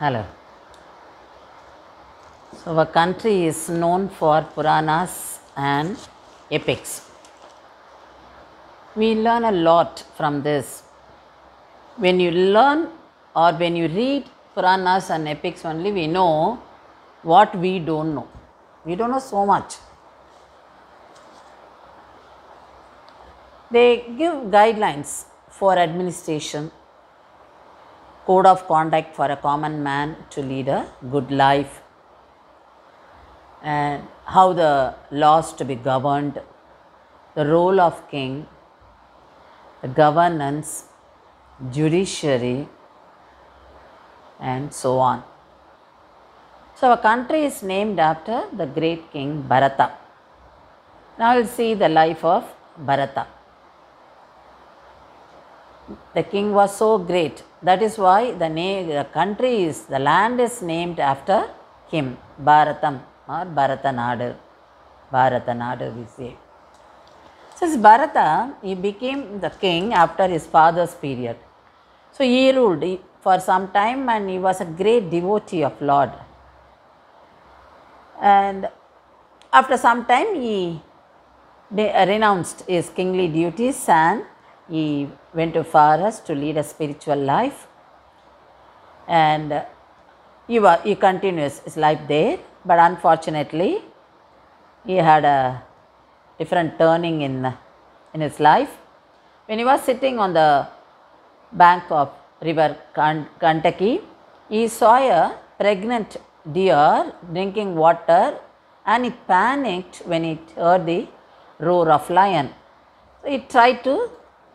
Hello. So, our country is known for Puranas and epics. We learn a lot from this. When you learn or when you read Puranas and epics only, we know what we don't know. We don't know so much. They give guidelines for administration, code of conduct for a common man to lead a good life, and how the laws to be governed, the role of king, the governance, judiciary, and so on. So, our country is named after the great king Bharata. Now, we will see the life of Bharata. The king was so great. That is why the land is named after him, Bharatam or Bharatanadu. Bharatanadu we say. Since Bharata, he became the king after his father's period. So he ruled for some time and he was a great devotee of Lord. And after some time he renounced his kingly duties and he went to forest to lead a spiritual life, and he continues his life there. But unfortunately, he had a different turning in his life. When he was sitting on the bank of river Kentucky, he saw a pregnant deer drinking water, and he panicked when he heard the roar of lion. So he tried to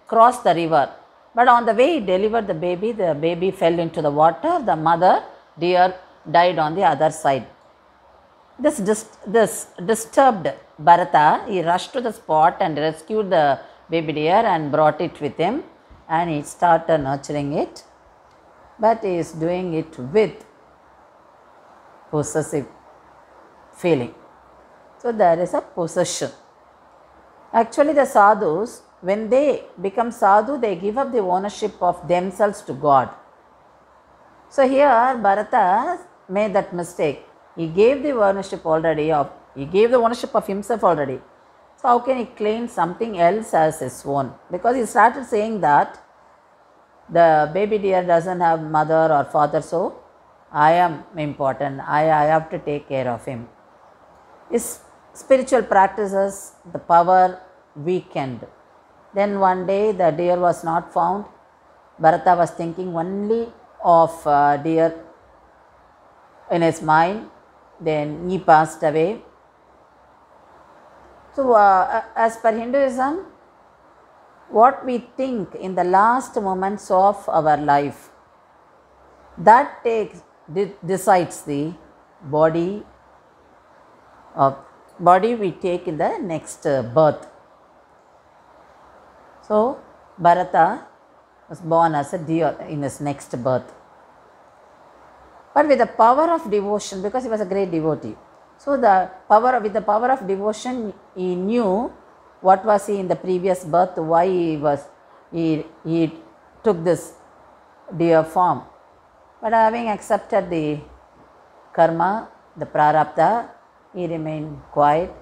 cross the river, but on the way he delivered the baby fell into the water. The mother deer died on the other side. This disturbed Bharata. He rushed to the spot and rescued the baby deer and brought it with him, and he started nurturing it, but he is doing it with possessive feeling. So there is a possession. Actually, the sadhus, when they become sadhu, they give up the ownership of themselves to God. So here Bharata made that mistake. He gave the ownership of himself already. So how can he claim something else as his own? Because he started saying that the baby deer doesn't have mother or father, so I am important. I have to take care of him. His spiritual practices, the power weakened. Then one day the deer was not found. Bharata was thinking only of deer in his mind. Then he passed away. So as per Hinduism, what we think in the last moments of our life, that decides the body we take in the next birth. So Bharata was born as a deer in his next birth, but with the power of devotion, because he was a great devotee. So with the power of devotion, he knew what was he in the previous birth, why he took this deer form. But having accepted the karma, the prarabdha, he remained quiet,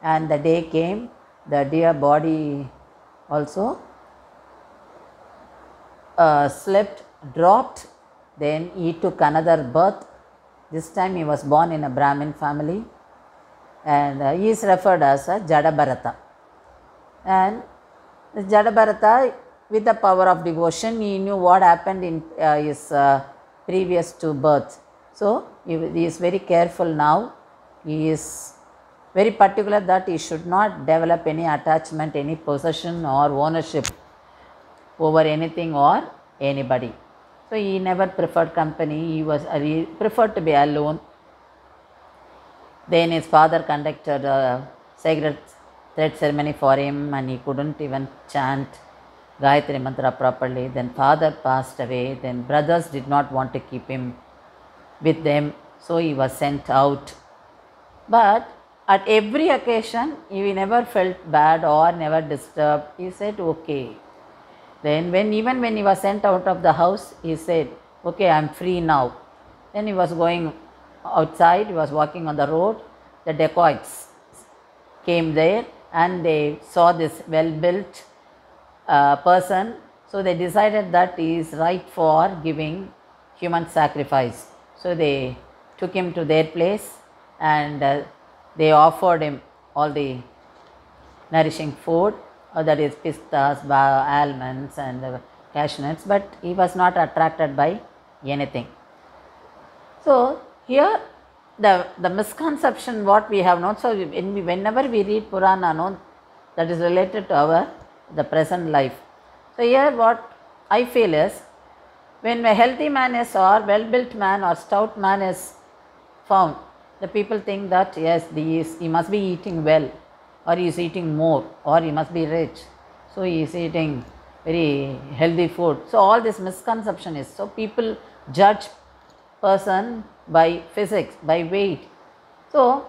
and the day came, the deer body also slept, dropped. Then he took another birth. This time he was born in a Brahmin family, and he is referred as a Jada Bharata. And Jada Bharata, with the power of devotion, he knew what happened in his previous two births. So he is very careful now. He is very particular that he should not develop any attachment, any possession or ownership over anything or anybody. So he never preferred company. He preferred to be alone. Then his father conducted a sacred thread ceremony for him, and he couldn't even chant Gayatri Mantra properly. Then father passed away. Then brothers did not want to keep him with them, so he was sent out. But at every occasion, he never felt bad or never disturbed. He said, okay. Then even when he was sent out of the house, he said, okay, I am free now. Then he was going outside, he was walking on the road. The dacoits came there and they saw this well built person. So they decided that he is right for giving human sacrifice. So they took him to their place and they offered him all the nourishing food, that is pistas, almonds and cashew nuts, but he was not attracted by anything. So here the misconception what we have known, so whenever we read Purana, no, that is related to the present life. So here what I feel is, when a healthy man is, or well built man or stout man is found, the people think that yes, he must be eating well, or he is eating more, or he must be rich, so he is eating very healthy food. So all this misconception is, so people judge person by physics, by weight. So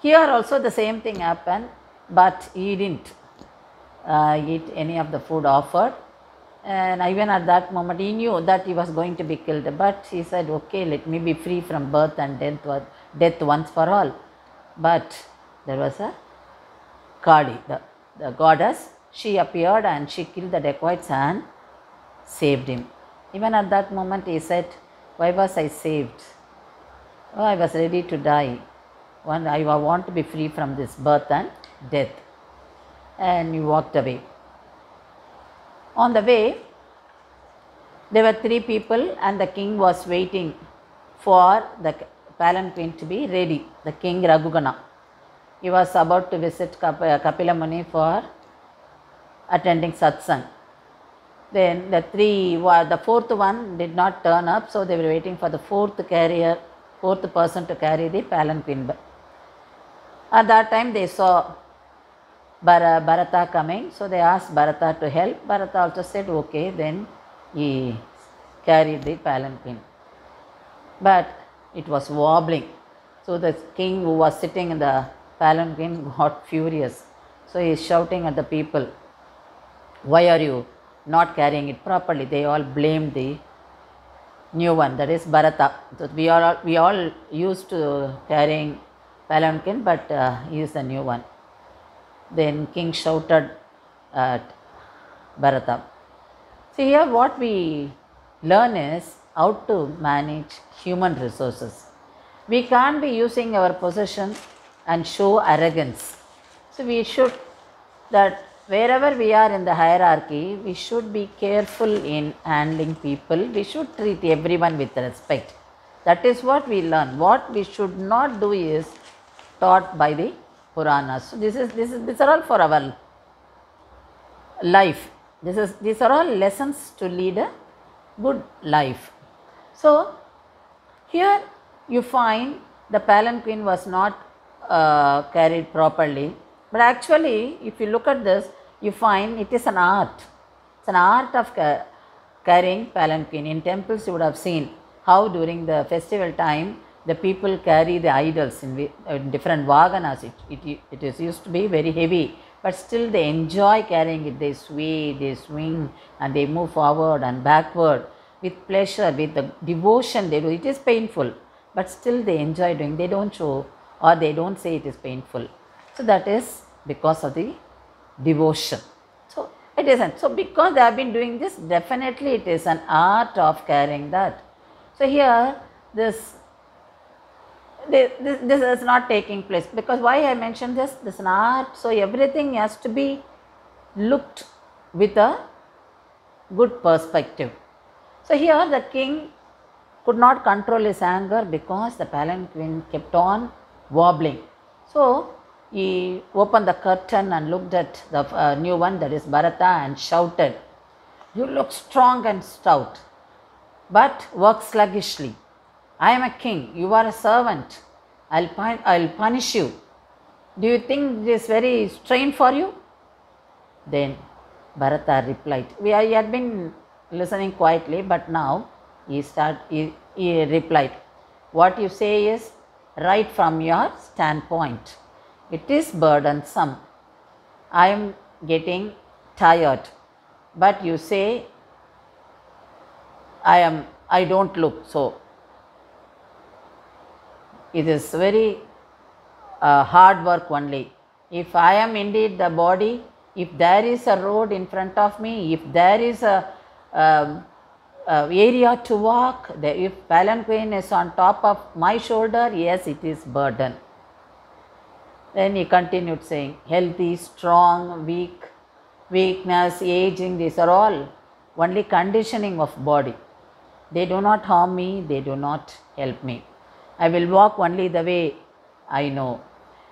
here also the same thing happened, but he didn't eat any of the food offered, and even at that moment he knew that he was going to be killed, but he said, okay, let me be free from birth and death once for all. But there was a Kali, the goddess, she appeared and she killed the dacoits and saved him. Even at that moment he said, why was I saved? Oh, I was ready to die. I want to be free from this birth and death. And he walked away. On the way, there were 3 people and the king was waiting for the palanquin to be ready, the king Raghugana. He was about to visit Kapila Muni for attending satsang. Then the 4th one did not turn up, so they were waiting for the 4th person to carry the palanquin. At that time they saw Bharata coming, so they asked Bharata to help. Bharata also said okay, then he carried the palanquin. But it was wobbling, so the king who was sitting in the palanquin got furious. So he is shouting at the people, why are you not carrying it properly? They all blamed the new one, that is Bharata. So we all used to carrying palanquin, but he is the new one. Then king shouted at Bharata. See, here what we learn is how to manage human resources. We can't be using our position and show arrogance. So we should, that wherever we are in the hierarchy, we should be careful in handling people. We should treat everyone with respect. That is what we learn. What we should not do is taught by the Puranas. So these are all for our life. These are all lessons to lead a good life. So here you find the palanquin was not carried properly, but actually if you look at this, you find it is an art. It's an art of carrying palanquin. In temples you would have seen how during the festival time the people carry the idols in different vaganas. It is used to be very heavy, but still they enjoy carrying it. They sway, they swing and they move forward and backward with pleasure, with the devotion they do. It is painful, but still they enjoy doing. They don't show or they don't say it is painful. So that is because of the devotion. So it isn't. So because they have been doing this, definitely it is an art of carrying that. So here this is not taking place, because why I mentioned this is an art. So everything has to be looked with a good perspective. So here the king could not control his anger because the palanquin kept on wobbling. So he opened the curtain and looked at the new one, that is Bharata, and shouted, you look strong and stout, but work sluggishly. I am a king, you are a servant. I'll punish you. Do you think this is very strain for you? Then Bharata replied. He had been listening quietly, but now he replied, what you say is right from your standpoint. It is burdensome. I am getting tired, but you say I don't look so. it is very hard work only. If I am indeed the body, if there is a road in front of me, if there is a area to walk, if palanquin is on top of my shoulder, yes, it is burden. Then he continued saying, healthy, strong, weak, weakness, aging, these are all only conditioning of body. They do not harm me, they do not help me. I will walk only the way I know.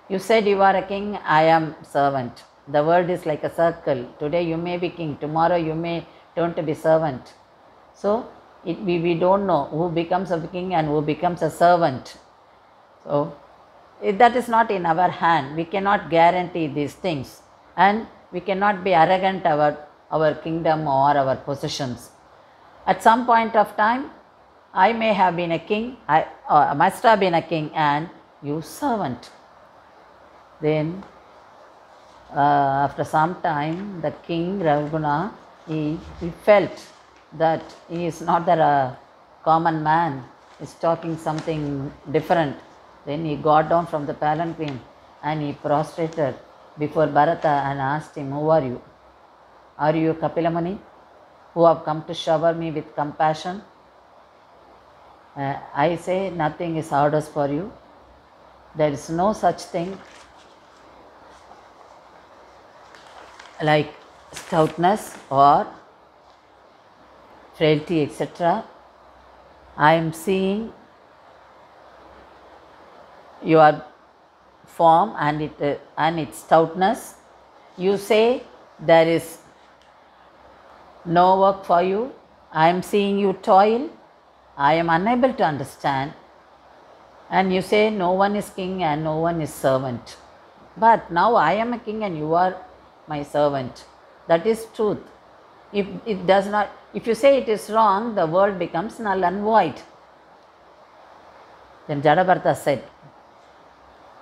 You said you are a king, I am servant. The world is like a circle. Today you may be king, tomorrow you may turn to be servant. So we don't know who becomes a king and who becomes a servant. So that is not in our hand. We cannot guarantee these things, and we cannot be arrogant about our kingdom or our possessions. At some point of time, I may have been a king, I must have been a king, and you servant. Then after some time, the king Raviguna, he felt that he is not that a common man, he is talking something different. Then he got down from the palanquin and he prostrated before Bharata and asked him, who are you? Are you Kapila Muni, who have come to shower me with compassion? I say nothing is hardest for you. There is no such thing like stoutness or frailty, etc. I am seeing your form and its stoutness. You say there is no work for you. I am seeing you toil. I am unable to understand. And you say no one is king and no one is servant. But now I am a king and you are my servant. That is truth. If you say it is wrong, the world becomes null and void. Then Jadabharata said,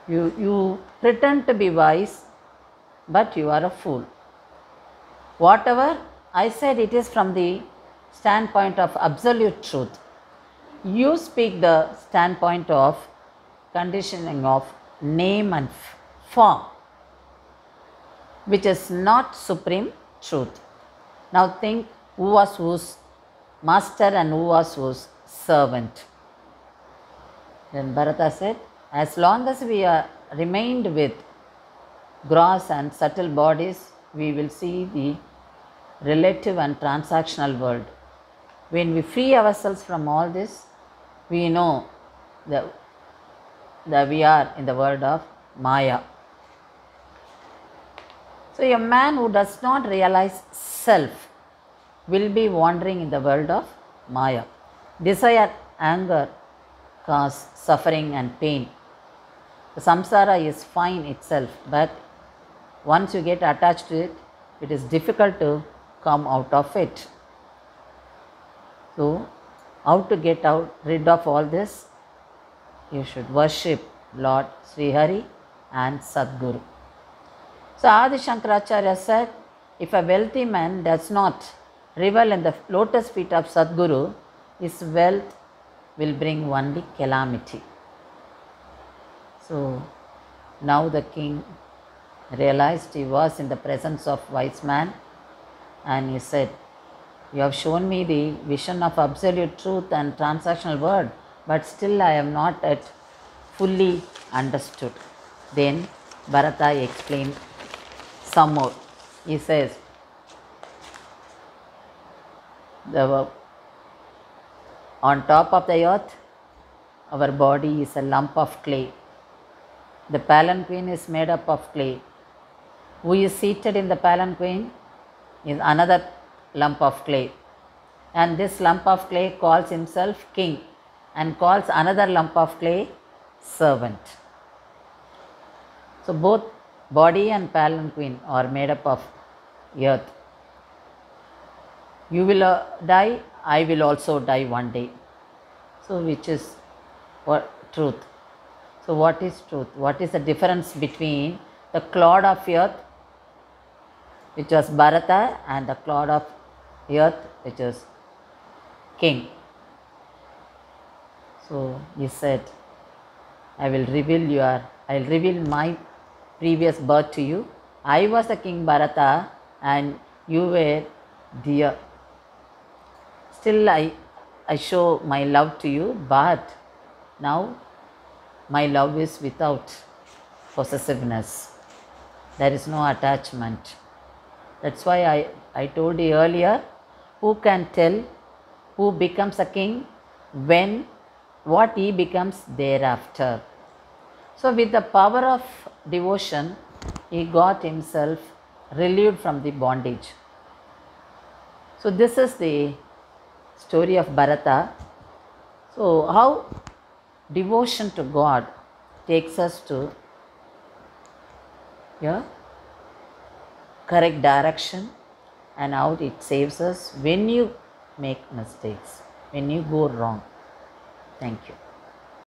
you pretend to be wise, but you are a fool. Whatever I said, it is from the standpoint of absolute truth. You speak the standpoint of conditioning of name and form, which is not supreme truth. Now think, who was whose master and who was whose servant? Then Bharata said, as long as we are remained with gross and subtle bodies, we will see the relative and transactional world. When we free ourselves from all this, we know that we are in the world of Maya. So a man who does not realize self will be wandering in the world of Maya. Desire, anger cause suffering and pain. The samsara is fine itself, but once you get attached to it, it is difficult to come out of it. So, how to get rid of all this? You should worship Lord Sri Hari and Sadguru. So, Adi Shankaracharya said, if a wealthy man does not revel in the lotus feet of Sadguru, his wealth will bring only calamity. So, now the king realized he was in the presence of wise man, and he said, you have shown me the vision of absolute truth and transactional world, but still I am not yet fully understood. Then Bharata explained some more. He says, on top of the earth, our body is a lump of clay. The palanquin is made up of clay. Who is seated in the palanquin is another lump of clay. And this lump of clay calls himself king and calls another lump of clay servant. So both body and palanquin are made up of earth. You will die, I will also die one day. So which is what truth? So what is truth? What is the difference between the clod of earth, which was Bharata, and the clod of earth, which is king? So he said, I'll reveal my previous birth to you. I was the King Bharata and you were dear. Still I show my love to you, but now my love is without possessiveness. There is no attachment. That's why I told you earlier, who can tell who becomes a king when what he becomes thereafter. So with the power of devotion, he got himself relieved from the bondage. So this is the story of Bharata. So how devotion to God takes us to correct direction, and how it saves us when you make mistakes, when you go wrong. Thank you.